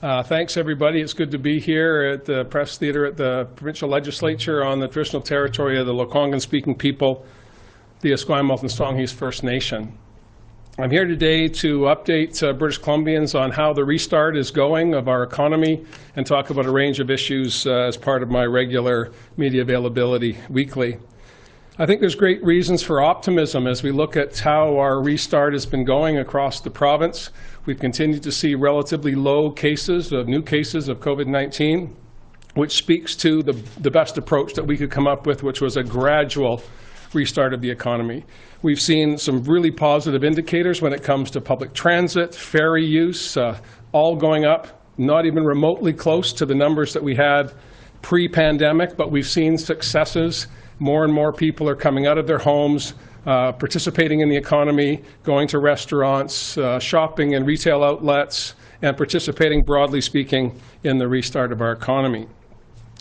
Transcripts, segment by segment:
Thanks, everybody. It's good to be here at the Press Theatre at the Provincial Legislature on the traditional territory of the Lekwungen-speaking people, the Esquimalt and Songhees First Nation. I'm here today to update British Columbians on how the restart is going of our economy and talk about a range of issues as part of my regular media availability weekly. I think there's great reasons for optimism as we look at how our restart has been going across the province. We've continued to see relatively low cases of new cases of COVID-19, which speaks to the best approach that we could come up with, which was a gradual restart of the economy. We've seen some really positive indicators when it comes to public transit, ferry use, all going up, not even remotely close to the numbers that we had pre-pandemic, but we've seen successes. More and more people are coming out of their homes, participating in the economy, going to restaurants, shopping in retail outlets, and participating, broadly speaking, in the restart of our economy.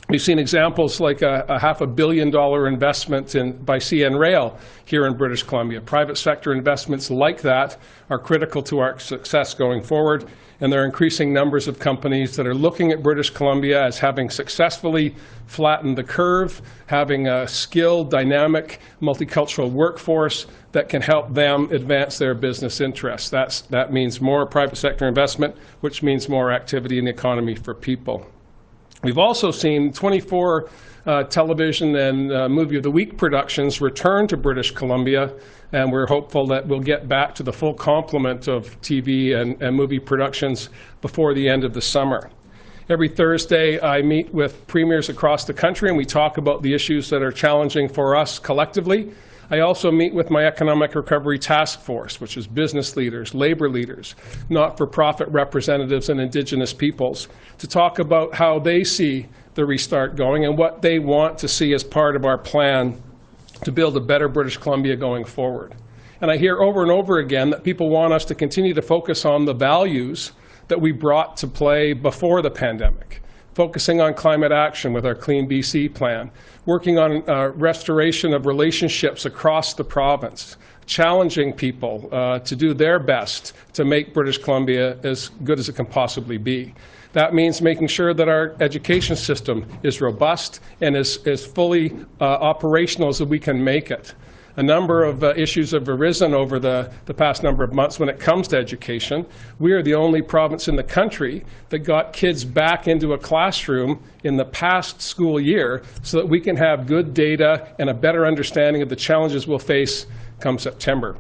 We've seen examples like a $500 million investment by CN Rail here in British Columbia. Private sector investments like that are critical to our success going forward, and there are increasing numbers of companies that are looking at British Columbia as having successfully flattened the curve, having a skilled, dynamic, multicultural workforce that can help them advance their business interests. That means more private sector investment, which means more activity in the economy for people. We've also seen 24 television and movie of the week productions return to British Columbia, and we're hopeful that we'll get back to the full complement of TV and movie productions before the end of the summer. Every Thursday, I meet with premiers across the country, and we talk about the issues that are challenging for us collectively. I also meet with my Economic Recovery Task Force, which is business leaders, labor leaders, not-for-profit representatives, and Indigenous peoples, to talk about how they see the restart going and what they want to see as part of our plan to build a better British Columbia going forward. And I hear over and over again that people want us to continue to focus on the values that we brought to play before the pandemic. Focusing on climate action with our Clean BC plan, working on restoration of relationships across the province, challenging people to do their best to make British Columbia as good as it can possibly be. That means making sure that our education system is robust and is fully operational as we can make it. A number of issues have arisen over the past number of months when it comes to education. We are the only province in the country that got kids back into a classroom in the past school year so that we can have good data and a better understanding of the challenges we'll face come September.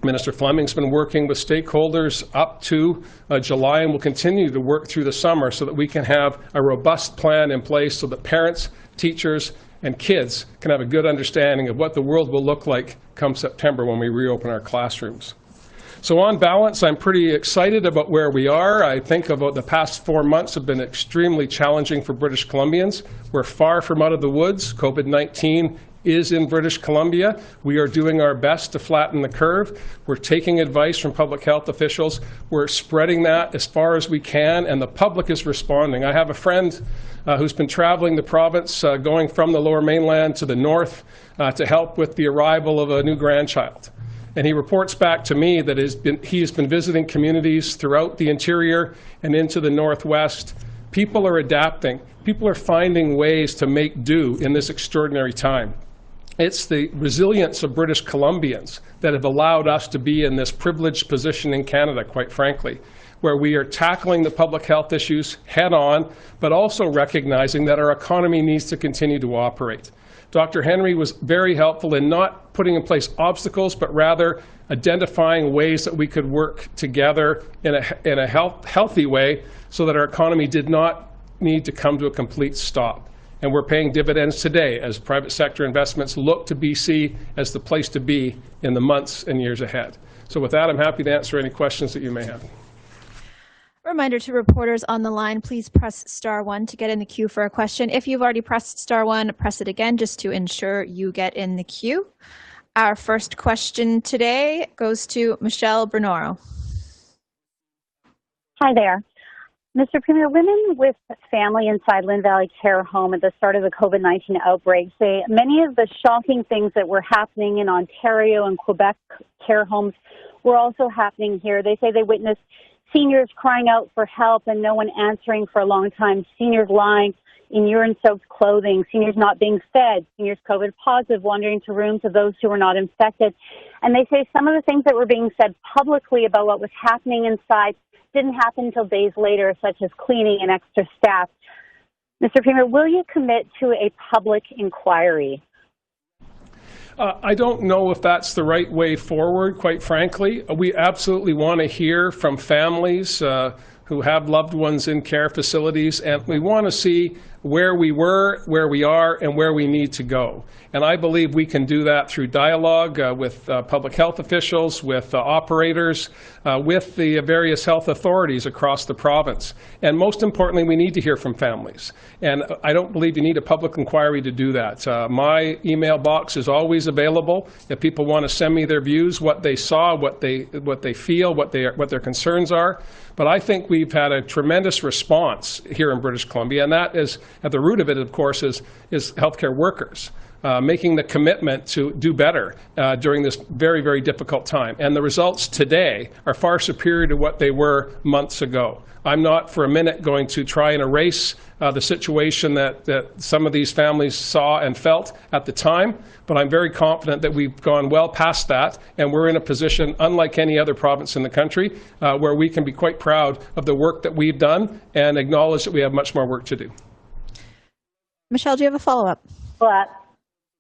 Minister Fleming's been working with stakeholders up to July and will continue to work through the summer so that we can have a robust plan in place so that parents, teachers, and kids can have a good understanding of what the world will look like come September when we reopen our classrooms. So on balance, I'm pretty excited about where we are. I think about the past 4 months have been extremely challenging for British Columbians. We're far from out of the woods. COVID-19 is in British Columbia. We are doing our best to flatten the curve. We're taking advice from public health officials. We're spreading that as far as we can, and the public is responding. I have a friend who's been traveling the province, going from the Lower Mainland to the north to help with the arrival of a new grandchild. And he reports back to me that he has been visiting communities throughout the interior and into the northwest. People are adapting. People are finding ways to make do in this extraordinary time. It's the resilience of British Columbians that have allowed us to be in this privileged position in Canada, quite frankly, where we are tackling the public health issues head on, but also recognizing that our economy needs to continue to operate. Dr. Henry was very helpful in not putting in place obstacles, but rather identifying ways that we could work together in a healthy way so that our economy did not need to come to a complete stop. And we're paying dividends today as private sector investments look to BC as the place to be in the months and years ahead. So with that, I'm happy to answer any questions that you may have. Reminder to reporters on the line, please press *1 to get in the queue for a question. If you've already pressed *1, press it again just to ensure you get in the queue. Our first question today goes to Michelle Bernoro. Hi there. Mr. Premier, women with family inside Lynn Valley Care Home at the start of the COVID-19 outbreak say many of the shocking things that were happening in Ontario and Quebec care homes were also happening here. They say they witnessed seniors crying out for help and no one answering for a long time, seniors lying in urine-soaked clothing, seniors not being fed, seniors COVID positive, wandering to rooms of those who were not infected. And they say some of the things that were being said publicly about what was happening inside didn't happen until days later, such as cleaning and extra staff. Mr. Premier, will you commit to a public inquiry? I don't know if that's the right way forward, quite frankly. We absolutely want to hear from families who have loved ones in care facilities, and we want to see where we were, where we are, and where we need to go. And I believe we can do that through dialogue with public health officials, with operators, with the various health authorities across the province. And most importantly, we need to hear from families. And I don't believe you need a public inquiry to do that. My email box is always available. If people want to send me their views, what they saw, what they feel, what their concerns are. But I think we've had a tremendous response here in British Columbia, and that is, at the root of it, of course, is healthcare workers making the commitment to do better during this very, very difficult time. And the results today are far superior to what they were months ago. I'm not for a minute going to try and erase the situation that some of these families saw and felt at the time, but I'm very confident that we've gone well past that, and we're in a position, unlike any other province in the country, where we can be quite proud of the work that we've done and acknowledge that we have much more work to do. Michelle, do you have a follow-up? Well,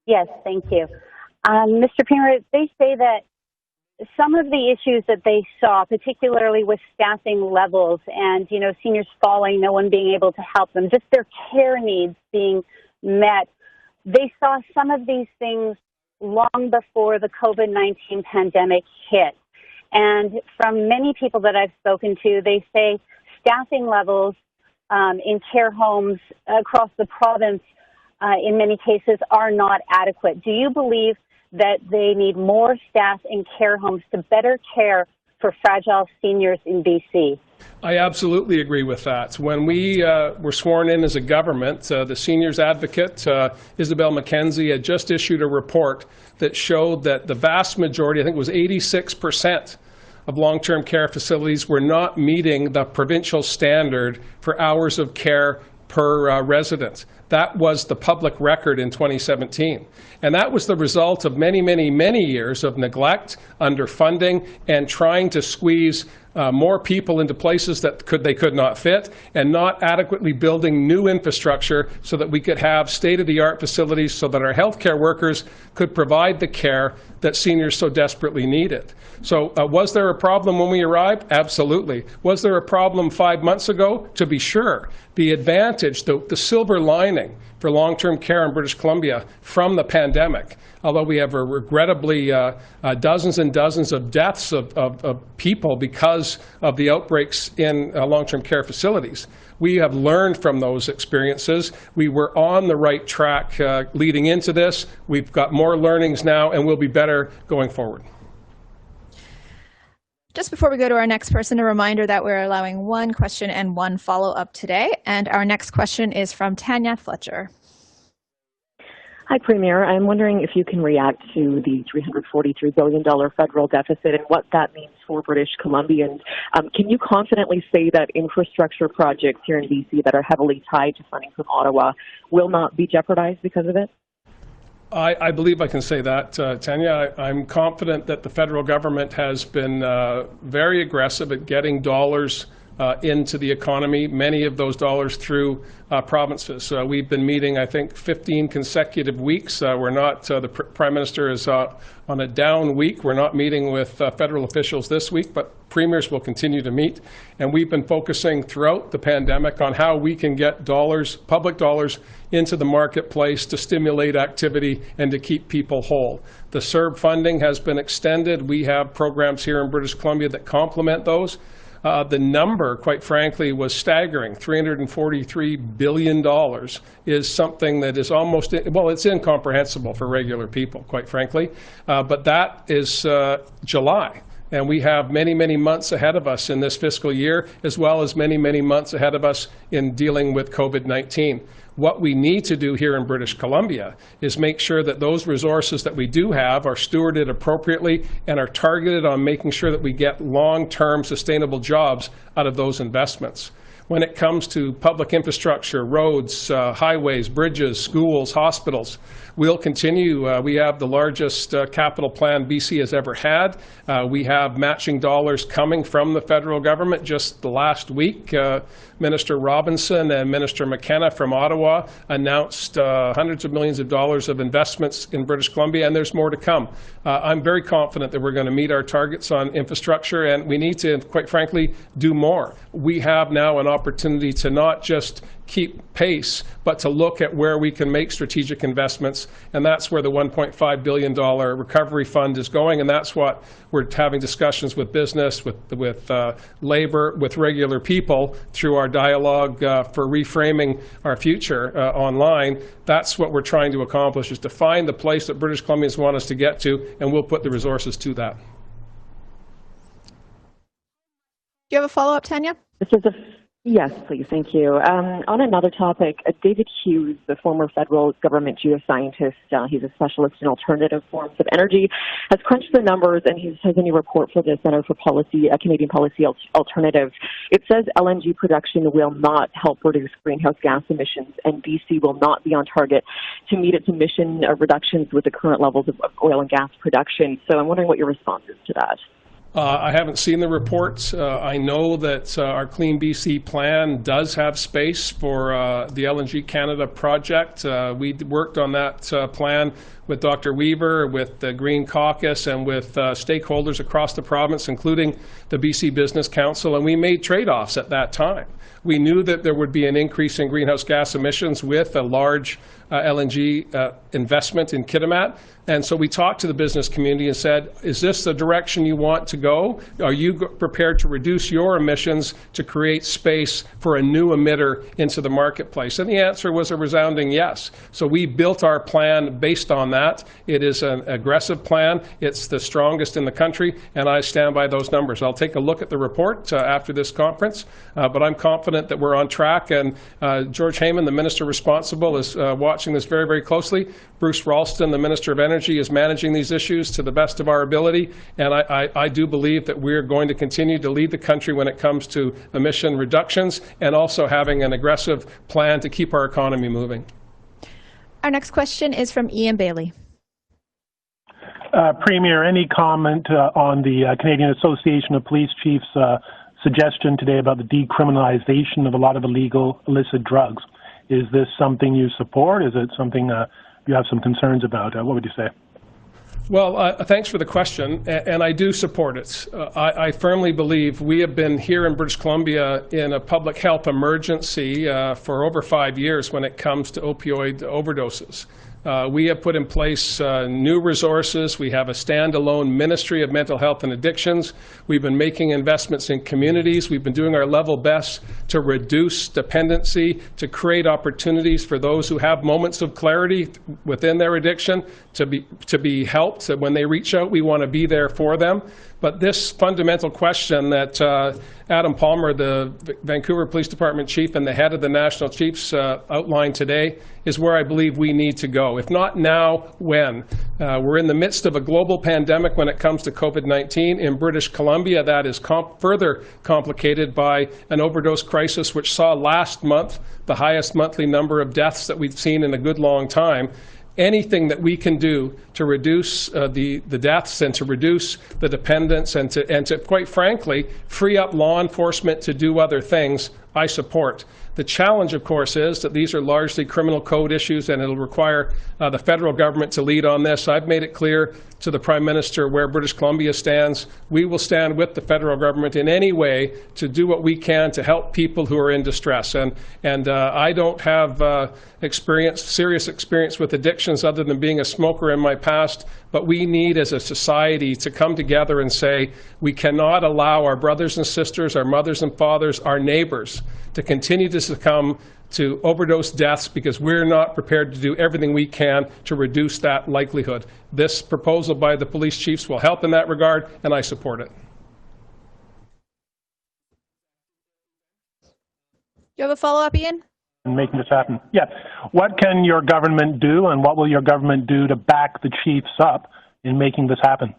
yes, thank you. Mr. Premier, they say that some of the issues that they saw, particularly with staffing levels and, seniors falling, no one being able to help them, just their care needs being met, they saw some of these things long before the COVID-19 pandemic hit. And from many people that I've spoken to, they say staffing levels in care homes across the province in many cases are not adequate. Do you believe that they need more staff in care homes to better care for fragile seniors in BC? I absolutely agree with that. When we were sworn in as a government, the seniors advocate, Isabel McKenzie, had just issued a report that showed that the vast majority, I think it was 86%, of long-term care facilities were not meeting the provincial standard for hours of care per resident. That was the public record in 2017. And that was the result of many, many, many years of neglect, underfunding, and trying to squeeze more people into places that they could not fit, and not adequately building new infrastructure so that we could have state-of-the-art facilities so that our healthcare workers could provide the care that seniors so desperately needed. So was there a problem when we arrived? Absolutely. Was there a problem 5 months ago? To be sure. The advantage, the silver lining for long-term care in British Columbia from the pandemic, although we have regrettably dozens and dozens of deaths of people because of the outbreaks in long-term care facilities, we have learned from those experiences. We were on the right track leading into this. We've got more learnings now, and we'll be better going forward. Just before we go to our next person, a reminder that we're allowing one question and one follow-up today. And our next question is from Tanya Fletcher. Hi, Premier. I'm wondering if you can react to the $343 billion federal deficit and what that means for British Columbians. Can you confidently say that infrastructure projects here in BC that are heavily tied to funding from Ottawa will not be jeopardized because of it? I believe I can say that, Tanya. I'm confident that the federal government has been very aggressive at getting dollars into the economy, many of those dollars through provinces. We've been meeting, I think, 15 consecutive weeks. We're not, the Prime Minister is on a down week. We're not meeting with federal officials this week, but premiers will continue to meet. And we've been focusing throughout the pandemic on how we can get dollars, public dollars, into the marketplace to stimulate activity and to keep people whole. The CERB funding has been extended. We have programs here in British Columbia that complement those. The number, quite frankly, was staggering. $343 billion is something that is almost, well, it's incomprehensible for regular people, quite frankly. But that is July. And we have many, many months ahead of us in this fiscal year, as well as many, many months ahead of us in dealing with COVID-19. What we need to do here in British Columbia is make sure that those resources that we do have are stewarded appropriately and are targeted on making sure that we get long-term sustainable jobs out of those investments. When it comes to public infrastructure, roads, highways, bridges, schools, hospitals, we'll continue. We have the largest capital plan BC has ever had. We have matching dollars coming from the federal government. Just the last week, Minister Robinson and Minister McKenna from Ottawa announced hundreds of millions of dollars of investments in British Columbia, and there's more to come. I'm very confident that we're going to meet our targets on infrastructure, and we need to, quite frankly, do more. We have now an opportunity to not just keep pace, but to look at where we can make strategic investments, and that's where the $1.5 billion recovery fund is going, and that's what we're having discussions with business, with labor, with regular people through our dialogue for reframing our future online. That's what we're trying to accomplish, is to find the place that British Columbians want us to get to, and we'll put the resources to that. Do you have a follow-up, Tanya? Yes, please. Thank you. On another topic, David Hughes, the former federal government geoscientist, he's a specialist in alternative forms of energy, has crunched the numbers, and he has a new report for the Centre for Policy, Canadian Policy Alternatives. It says LNG production will not help reduce greenhouse gas emissions, and BC will not be on target to meet its emission reductions with the current levels of oil and gas production. So I'm wondering what your response is to that. I haven't seen the reports. I know that our Clean BC plan does have space for the LNG Canada project. We worked on that plan with Dr. Weaver, with the Green Caucus, and with stakeholders across the province, including the BC Business Council, and we made trade-offs at that time. We knew that there would be an increase in greenhouse gas emissions with a large LNG investment in Kitimat. And so we talked to the business community and said, is this the direction you want to go? Are you prepared to reduce your emissions to create space for a new emitter into the marketplace? And the answer was a resounding yes. So we built our plan based on that. It is an aggressive plan. It's the strongest in the country, and I stand by those numbers. I'll take a look at the report after this conference, but I'm confident that we're on track. And George Heyman, the minister responsible, is watching this very, very closely. Bruce Ralston, the Minister of Energy, is managing these issues to the best of our ability, and I do believe that we're going to continue to lead the country when it comes to emission reductions and also having an aggressive plan to keep our economy moving. Our next question is from Ian Bailey. Premier, any comment on the Canadian Association of Police Chiefs' suggestion today about the decriminalization of a lot of illegal, illicit drugs? Is this something you support? Is it something you have some concerns about? What would you say? Well, thanks for the question, and I do support it. I firmly believe we have been here in British Columbia in a public health emergency for over 5 years when it comes to opioid overdoses. We have put in place new resources. We have a standalone Ministry of Mental Health and Addictions. We've been making investments in communities. We've been doing our level best to reduce dependency, to create opportunities for those who have moments of clarity within their addiction to be helped. When they reach out, we want to be there for them. But this fundamental question that Adam Palmer, the Vancouver Police Department Chief and the head of the National Chiefs outlined today, is where I believe we need to go. If not now, when? We're in the midst of a global pandemic when it comes to COVID-19. In British Columbia, that is further complicated by an overdose crisis, which saw last month the highest monthly number of deaths that we've seen in a good long time. Anything that we can do to reduce the deaths and to reduce the dependence and to, quite frankly, free up law enforcement to do other things, I support. The challenge, of course, is that these are largely criminal code issues, and it'll require the federal government to lead on this. I've made it clear to the Prime Minister where British Columbia stands. We will stand with the federal government in any way to do what we can to help people who are in distress. And I don't have serious experience with addictions other than being a smoker in my past, but we need as a society to come together and say we cannot allow our brothers and sisters, our mothers and fathers, our neighbors to continue to to succumb to overdose deaths because we're not prepared to do everything we can to reduce that likelihood. This proposal by the police chiefs will help in that regard, and I support it. You have a follow-up, Ian? Making this happen. Yeah. What can your government do, and what will your government do to back the chiefs up in making this happen?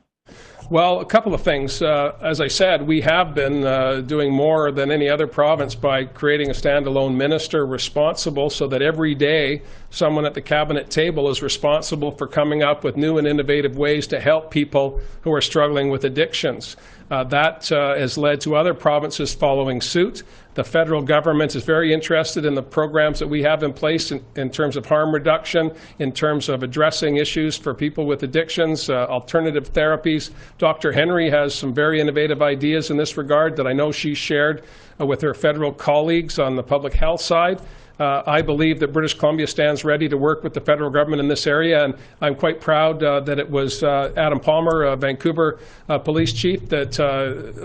Well, a couple of things. As I said, we have been doing more than any other province by creating a standalone minister responsible so that every day someone at the cabinet table is responsible for coming up with new and innovative ways to help people who are struggling with addictions. That has led to other provinces following suit. The federal government is very interested in the programs that we have in place in terms of harm reduction, in terms of addressing issues for people with addictions, alternative therapies. Dr. Henry has some very innovative ideas in this regard that I know she shared with her federal colleagues on the public health side. I believe that British Columbia stands ready to work with the federal government in this area, and I'm quite proud that it was Adam Palmer, Vancouver police chief, that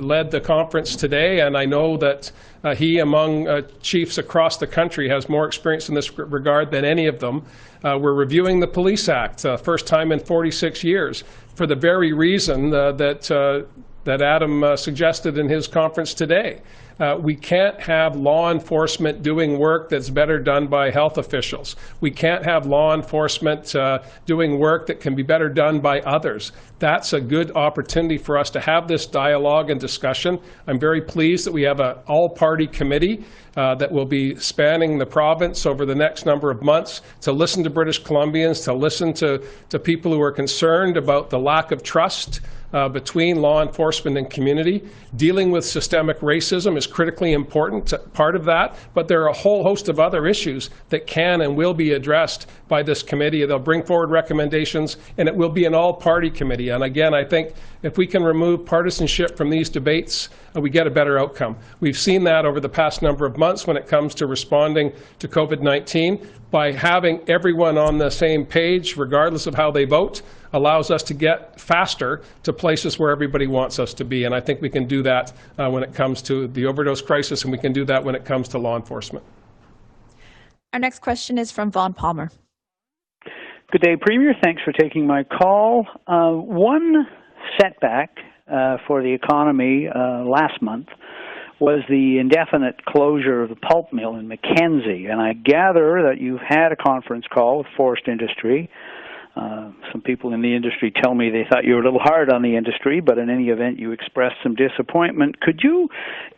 led the conference today, and I know that he, among chiefs across the country, has more experience in this regard than any of them. We're reviewing the Police Act, first time in 46 years, for the very reason that Adam suggested in his conference today. We can't have law enforcement doing work that's better done by health officials. We can't have law enforcement doing work that can be better done by others. That's a good opportunity for us to have this dialogue and discussion. I'm very pleased that we have an all-party committee that will be spanning the province over the next number of months to listen to British Columbians, to listen to people who are concerned about the lack of trust between law enforcement and community. Dealing with systemic racism is critically important part of that, but there are a whole host of other issues that can and will be addressed by this committee. They'll bring forward recommendations, and it will be an all-party committee. And again, I think if we can remove partisanship from these debates, we get a better outcome. We've seen that over the past number of months when it comes to responding to COVID-19. By having everyone on the same page, regardless of how they vote, allows us to get faster to places where everybody wants us to be. And I think we can do that when it comes to the overdose crisis, and we can do that when it comes to law enforcement. Our next question is from Vaughan Palmer. Good day, Premier. Thanks for taking my call. One setback for the economy last month was the indefinite closure of the pulp mill in Mackenzie. And I gather that you've had a conference call with forest industry. Some people in the industry tell me they thought you were a little hard on the industry, but in any event, you expressed some disappointment. Could you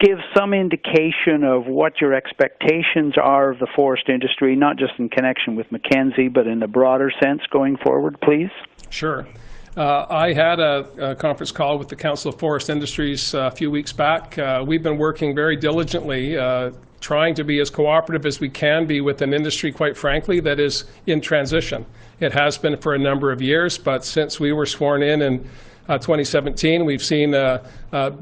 give some indication of what your expectations are of the forest industry, not just in connection with Mackenzie, but in the broader sense going forward, please? Sure. I had a conference call with the Council of Forest Industries a few weeks back. We've been working very diligently, trying to be as cooperative as we can be with an industry, quite frankly, that is in transition. It has been for a number of years, but since we were sworn in 2017, we've seen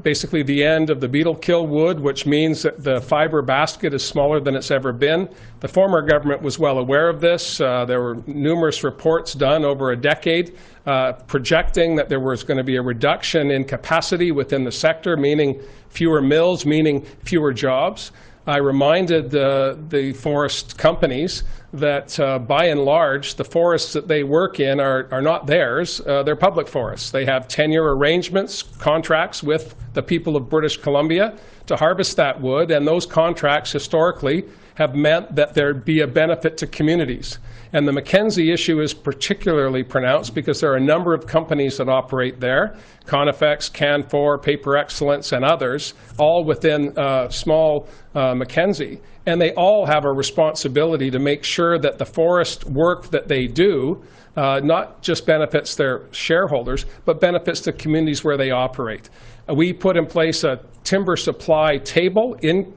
basically the end of the beetle kill wood, which means that the fiber basket is smaller than it's ever been. The former government was well aware of this. There were numerous reports done over a decade projecting that there was going to be a reduction in capacity within the sector, meaning fewer mills, meaning fewer jobs. I reminded the forest companies that by and large, the forests that they work in are not theirs. They're public forests. They have tenure arrangements, contracts with the people of British Columbia to harvest that wood, and those contracts historically have meant that there'd be a benefit to communities. And the Mackenzie issue is particularly pronounced because there are a number of companies that operate there, Conifex, Canfor, Paper Excellence, and others, all within small Mackenzie. And they all have a responsibility to make sure that the forest work that they do not just benefits their shareholders, but benefits the communities where they operate. We put in place a timber supply table in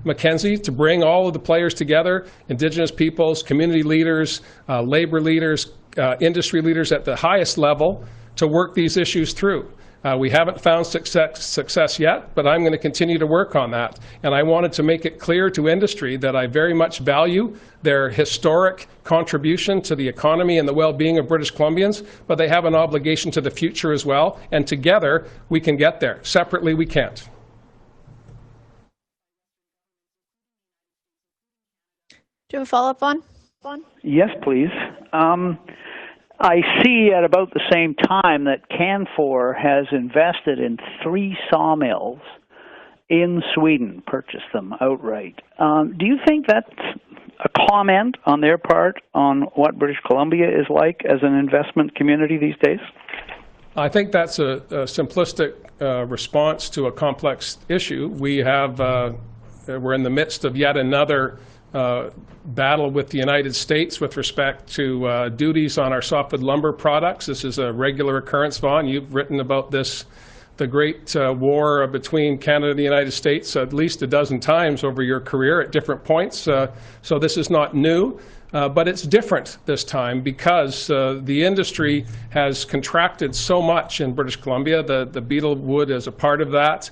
Mackenzie to bring all of the players together, Indigenous peoples, community leaders, labor leaders, industry leaders at the highest level to work these issues through. We haven't found success yet, but I'm going to continue to work on that. And I wanted to make it clear to industry that I very much value their historic contribution to the economy and the well-being of British Columbians, but they have an obligation to the future as well. And together, we can get there. Separately, we can't. Do you have a follow-up on? Yes, please. I see at about the same time that Canfor has invested in 3 sawmills in Sweden, purchased them outright. Do you think that's a comment on their part on what British Columbia is like as an investment community these days? I think that's a simplistic response to a complex issue. We're in the midst of yet another battle with the United States with respect to duties on our softwood lumber products. This is a regular occurrence, Vaughan. You've written about this, the great war between Canada and the United States at least a dozen times over your career at different points. So this is not new. But it's different this time because the industry has contracted so much in British Columbia. The beetle wood is a part of that.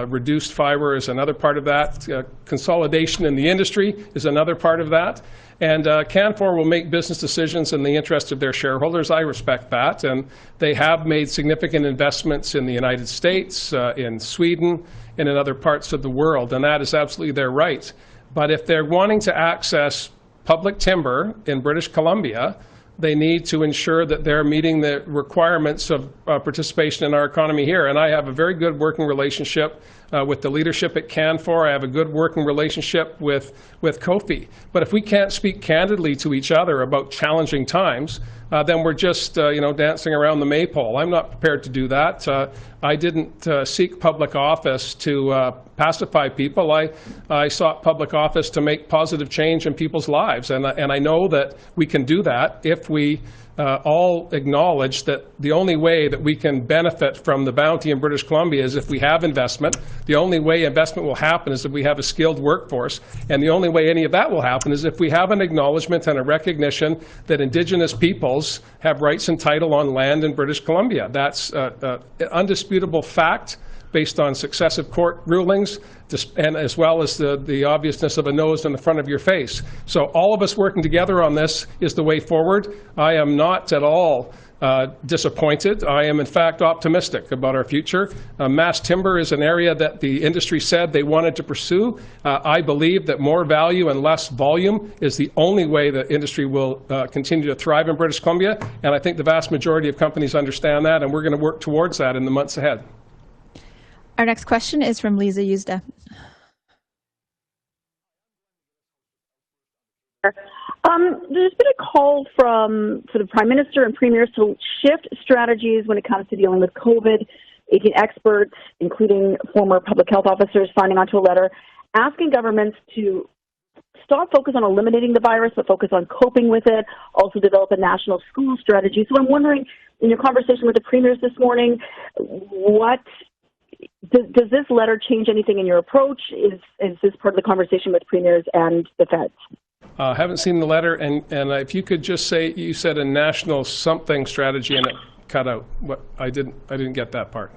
Reduced fiber is another part of that. Consolidation in the industry is another part of that. And Canfor will make business decisions in the interest of their shareholders. I respect that. And they have made significant investments in the United States, in Sweden, and in other parts of the world. And that is absolutely their right. But if they're wanting to access public timber in British Columbia, they need to ensure that they're meeting the requirements of participation in our economy here. And I have a very good working relationship with the leadership at Canfor. I have a good working relationship with Kofi. But if we can't speak candidly to each other about challenging times, then we're just dancing around the maypole. I'm not prepared to do that. I didn't seek public office to pacify people. I sought public office to make positive change in people's lives. And I know that we can do that if we all acknowledge that the only way that we can benefit from the bounty in British Columbia is if we have investment. The only way investment will happen is if we have a skilled workforce. And the only way any of that will happen is if we have an acknowledgement and a recognition that Indigenous peoples have rights and title on land in British Columbia. That's an undisputable fact based on successive court rulings, and as well as the obviousness of a nose in the front of your face. So all of us working together on this is the way forward. I am not at all disappointed. I am, in fact, optimistic about our future. Mass timber is an area that the industry said they wanted to pursue. I believe that more value and less volume is the only way that industry will continue to thrive in British Columbia, and I think the vast majority of companies understand that, and we're going to work towards that in the months ahead. Our next question is from Lisa Yuzda. There's been a call from the Prime Minister and Premiers to shift strategies when it comes to dealing with COVID-19 experts, including former public health officers, signing onto a letter asking governments to stop focus on eliminating the virus, but focus on coping with it, also develop a national school strategy. So I'm wondering, in your conversation with the Premiers this morning, does this letter change anything in your approach? Is this part of the conversation with premiers and the feds? I haven't seen the letter, and if you could just say, you said a national something strategy, and it cut out. What I didn't get that part.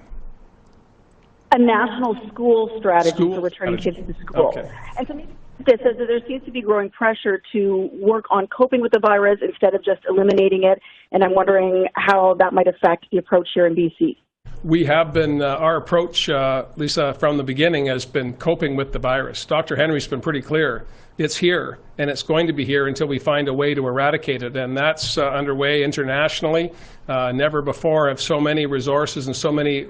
A national school strategy for returning kids to school. Okay. And so maybe this says that there seems to be growing pressure to work on coping with the virus instead of just eliminating it, and I'm wondering how that might affect the approach here in BC. We have been, our approach, Lisa, from the beginning has been coping with the virus. Dr. Henry's been pretty clear. It's here, and it's going to be here until we find a way to eradicate it, and that's underway internationally. Never before have so many resources and so many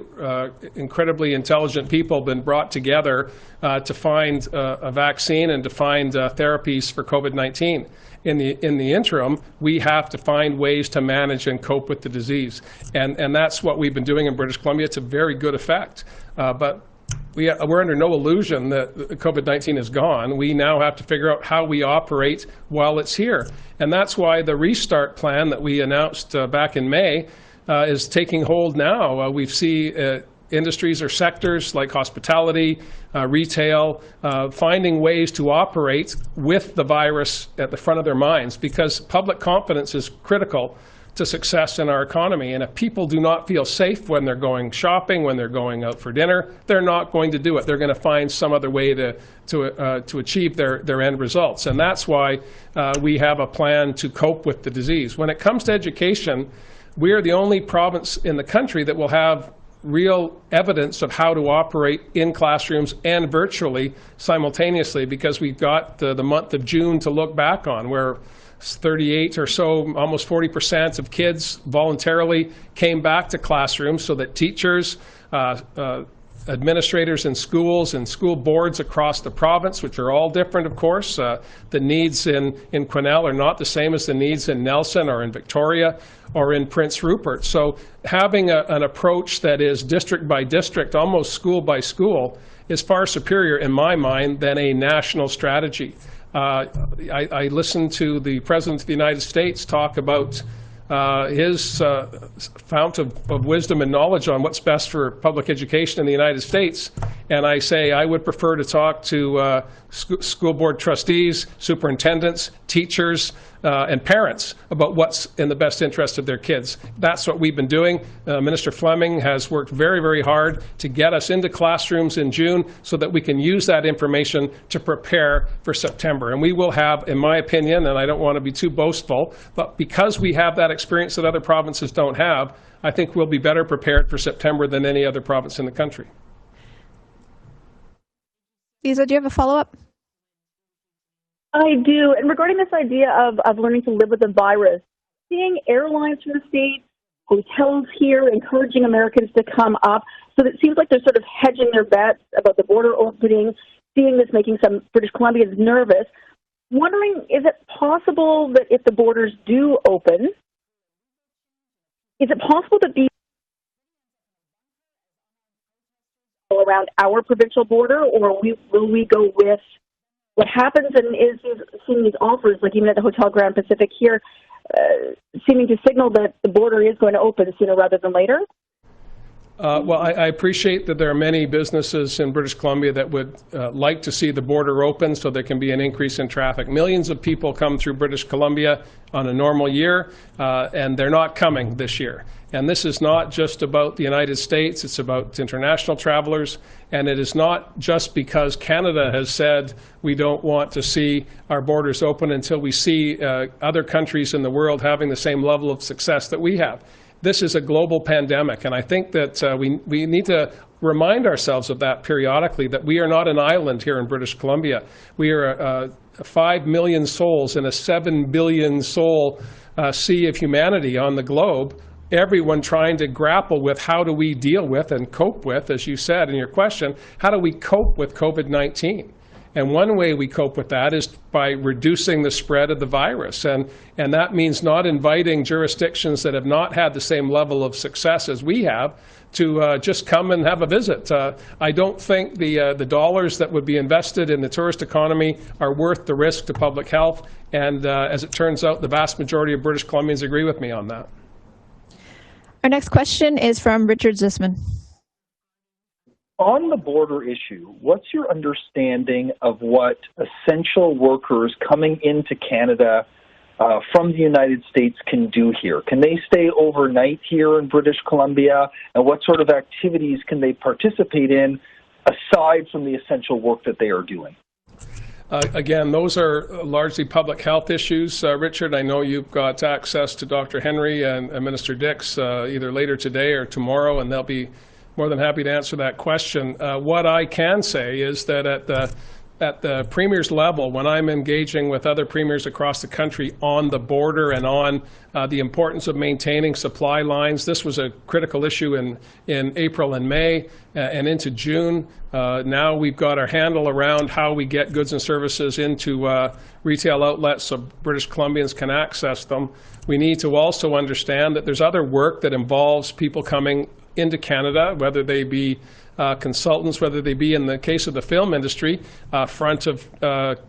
incredibly intelligent people been brought together to find a vaccine and to find therapies for COVID-19. In the interim, we have to find ways to manage and cope with the disease. And that's what we've been doing in British Columbia to very good effect. But we're under no illusion that COVID-19 is gone. We now have to figure out how we operate while it's here. And that's why the restart plan that we announced back in May is taking hold now. We see industries or sectors like hospitality, retail, finding ways to operate with the virus at the front of their minds, because public confidence is critical to success in our economy. And if people do not feel safe when they're going shopping, when they're going out for dinner, they're not going to do it. They're going to find some other way to achieve their end results. And that's why we have a plan to cope with the disease. When it comes to education, we are the only province in the country that will have real evidence of how to operate in classrooms and virtually simultaneously, because we've got the month of June to look back on, where 38 or so, almost 40% of kids voluntarily came back to classrooms, so that teachers, administrators in schools and school boards across the province, which are all different, of course. The needs in Quesnel are not the same as the needs in Nelson or in Victoria or in Prince Rupert. So having an approach that is district by district, almost school by school, is far superior in my mind than a national strategy. I listened to the President of the United States talk about his fount of wisdom and knowledge on what's best for public education in the United States. And I say I would prefer to talk to school board trustees, superintendents, teachers, and parents about what's in the best interest of their kids. That's what we've been doing. Minister Fleming has worked very, very hard to get us into classrooms in June so that we can use that information to prepare for September. And we will have, in my opinion, and I don't want to be too boastful, but because we have that experience that other provinces don't have, I think we'll be better prepared for September than any other province in the country. Lisa, do you have a follow-up? I do. And regarding this idea of learning to live with the virus, seeing airlines from the States, hotels here, encouraging Americans to come up, so that it seems like they're sort of hedging their bets about the border opening, seeing this making some British Columbians nervous. Wondering, is it possible that if the borders do open, is it possible that these around our provincial border, or will we go with what happens? And is seeing these offers, like even at the Hotel Grand Pacific here, seeming to signal that the border is going to open sooner rather than later? Well, I appreciate that there are many businesses in British Columbia that would like to see the border open so there can be an increase in traffic. Millions of people come through British Columbia on a normal year, and they're not coming this year. And this is not just about the United States, it's about international travelers, and it is not just because Canada has said we don't want to see our borders open until we see other countries in the world having the same level of success that we have. This is a global pandemic, and I think that we need to remind ourselves of that periodically, that we are not an island here in British Columbia. We are 5 million souls in a 7 billion soul sea of humanity on the globe, everyone trying to grapple with how do we deal with and cope with, as you said in your question, how do we cope with COVID-19? And one way we cope with that is by reducing the spread of the virus. And that means not inviting jurisdictions that have not had the same level of success as we have to just come and have a visit. I don't think the dollars that would be invested in the tourist economy are worth the risk to public health. And as it turns out, the vast majority of British Columbians agree with me on that. Our next question is from Richard Zwisman. On the border issue, what's your understanding of what essential workers coming into Canada from the United States can do here? Can they stay overnight here in British Columbia? And what sort of activities can they participate in aside from the essential work that they are doing? Again, those are largely public health issues. Richard, I know you've got access to Dr. Henry and Minister Dix either later today or tomorrow, and they'll be more than happy to answer that question. What I can say is that at the Premier's level, when I'm engaging with other Premiers across the country on the border and on the importance of maintaining supply lines, this was a critical issue in April and May and into June. Now we've got our handle around how we get goods and services into retail outlets so British Columbians can access them. We need to also understand that there's other work that involves people coming into Canada, whether they be consultants, whether they be, in the case of the film industry, front of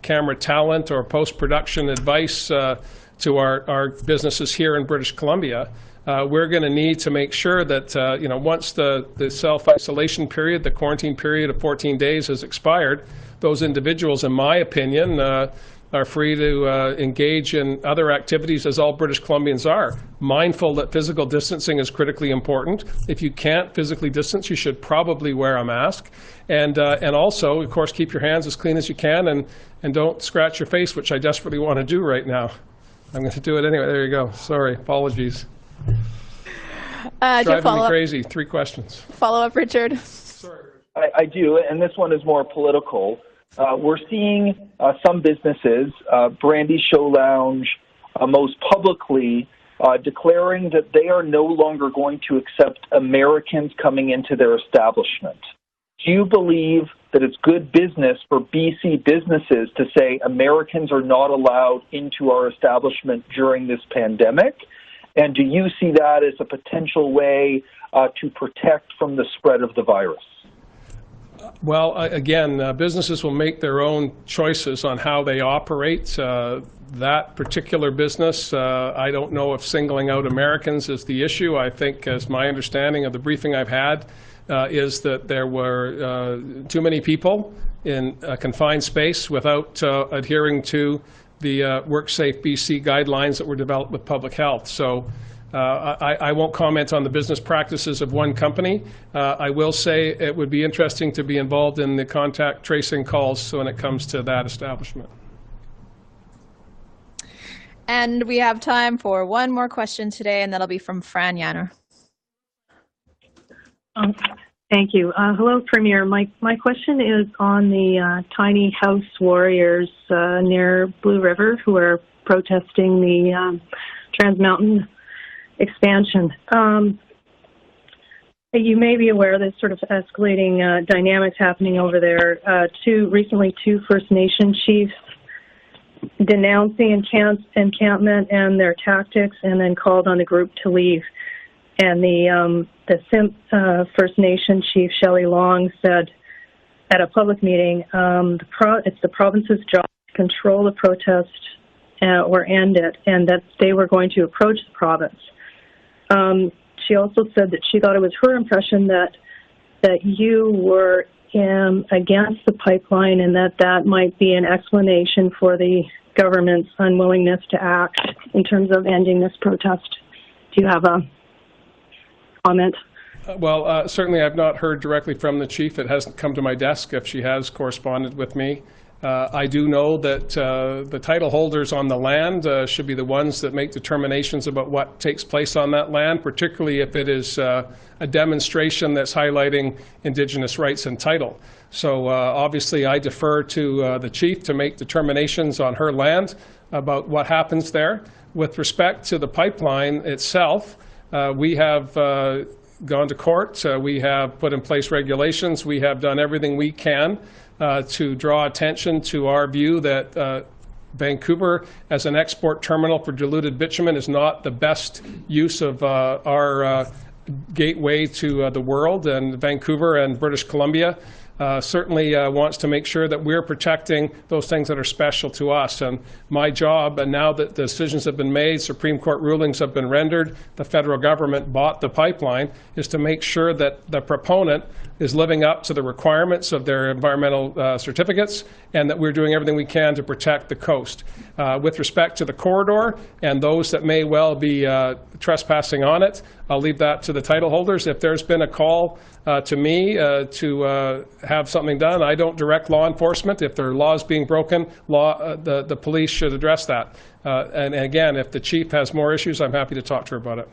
camera talent or post-production advice to our businesses here in British Columbia. We're going to need to make sure that once the self-isolation period, the quarantine period of 14 days has expired, those individuals, in my opinion, are free to engage in other activities as all British Columbians are, mindful that physical distancing is critically important. If you can't physically distance, you should probably wear a mask. And also, of course, keep your hands as clean as you can and don't scratch your face, which I desperately want to do right now. I'm going to do it anyway. There you go. Sorry. Apologies. Driving me crazy. 3 questions. Follow up, Richard. Sorry. I do, and this one is more political. We're seeing some businesses, Brandy Show Lounge, most publicly, declaring that they are no longer going to accept Americans coming into their establishment. Do you believe that it's good business for BC businesses to say Americans are not allowed into our establishment during this pandemic? And do you see that as a potential way to protect from the spread of the virus? Well, again, businesses will make their own choices on how they operate. That particular business, I don't know if singling out Americans is the issue. I think, as my understanding of the briefing I've had, is that there were too many people in a confined space without adhering to the WorkSafe BC guidelines that were developed with public health. So I won't comment on the business practices of one company. I will say it would be interesting to be involved in the contact tracing calls when it comes to that establishment. And we have time for one more question today, and that'll be from Fran Yanner. Thank you. Hello, Premier. My question is on the tiny house warriors near Blue River who are protesting the Trans Mountain expansion. You may be aware of this sort of escalating dynamics happening over there. Recently, two First Nation chiefs denounced the encampment and their tactics, and then called on the group to leave. And the First Nation chief, Shelley Long, said at a public meeting, it's the province's job to control the protest or end it, and that they were going to approach the province. She also said that she thought it was her impression that you were against the pipeline, and that might be an explanation for the government's unwillingness to act in terms of ending this protest. Do you have a comment? Well, certainly I've not heard directly from the chief. It hasn't come to my desk if she has corresponded with me. I do know that the title holders on the land should be the ones that make determinations about what takes place on that land, particularly if it is a demonstration that's highlighting Indigenous rights and title. So obviously I defer to the chief to make determinations on her land about what happens there. With respect to the pipeline itself, we have gone to court. We have put in place regulations. We have done everything we can to draw attention to our view that Vancouver as an export terminal for diluted bitumen is not the best use of our gateway to the world, and Vancouver and British Columbia certainly wants to make sure that we're protecting those things that are special to us. And my job, and now that the decisions have been made, Supreme Court rulings have been rendered, the federal government bought the pipeline, is to make sure that the proponent is living up to the requirements of their environmental certificates, and that we're doing everything we can to protect the coast. With respect to the corridor and those that may well be trespassing on it, I'll leave that to the title holders. If there's been a call to me to have something done, I don't direct law enforcement. If there are laws being broken, the police should address that. And again, if the chief has more issues, I'm happy to talk to her about it.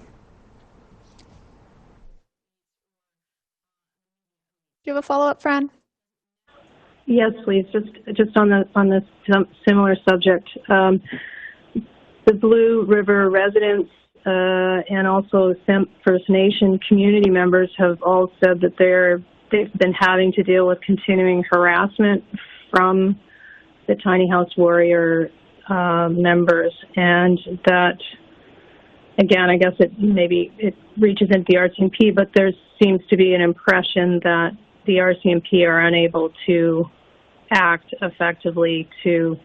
Do you have a follow-up, Fran? Yes, please. Just on this similar subject, the Blue River residents and also First Nation community members have all said that they've been having to deal with continuing harassment from the Tiny House Warrior members, and that, again, I guess it reaches into the RCMP, but there seems to be an impression that the RCMP are unable to act effectively to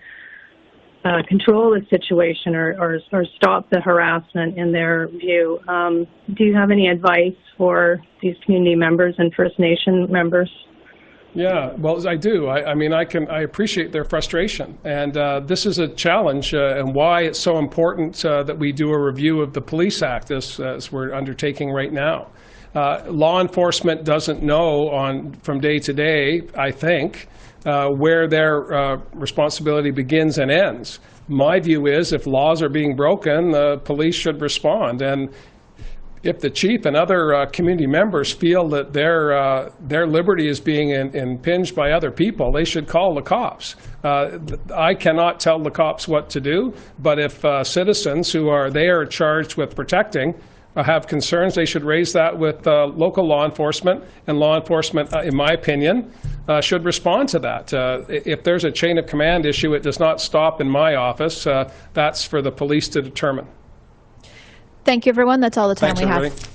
control the situation or stop the harassment in their view. Do you have any advice for these community members and First Nation members? Yeah, well, I do. I appreciate their frustration, and this is a challenge, and why it's so important that we do a review of the Police Act as we're undertaking right now. Law enforcement doesn't know from day to day, I think, where their responsibility begins and ends. My view is if laws are being broken, the police should respond. And if the chief and other community members feel that their liberty is being impinged by other people, they should call the cops. I cannot tell the cops what to do, but if citizens who are charged with protecting have concerns, they should raise that with local law enforcement, and law enforcement, in my opinion, should respond to that. If there's a chain of command issue, it does not stop in my office. That's for the police to determine. Thank you, everyone. That's all the time Thanks, we everybody. have.